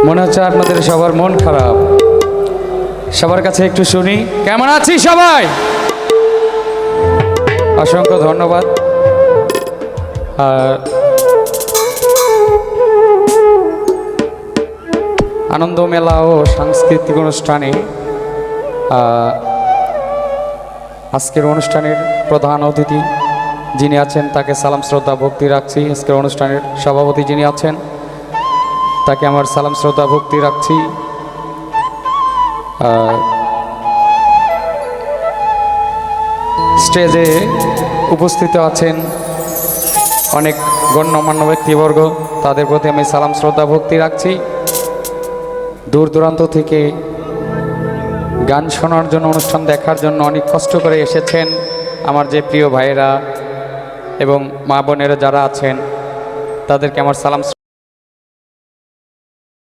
মনে হচ্ছে আপনাদের সবার মন খারাপ। সবার কাছে একটু শুনি, কেমন আছি সবাই? অসংখ্য ধন্যবাদ। আনন্দ মেলা ও সাংস্কৃতিক অনুষ্ঠানে আজকের অনুষ্ঠানের প্রধান অতিথি যিনি আছেন তাকে সালাম শ্রদ্ধা ভক্তি রাখছি। আজকের অনুষ্ঠানের সভাপতি যিনি আছেন তাকে আমার সালাম শ্রদ্ধা ভক্তি রাখছি। স্টেজে উপস্থিত আছেন অনেক গণ্যমান্য ব্যক্তিবর্গ, তাদের প্রতি আমি সালাম শ্রদ্ধা ভক্তি রাখছি। দূর দূরান্ত থেকে গান শোনার জন্য, অনুষ্ঠান দেখার জন্য অনেক কষ্ট করে এসেছেন আমার যে প্রিয় ভাইয়েরা এবং মা বোনেরা যারা আছেন, তাদেরকে আমার সালাম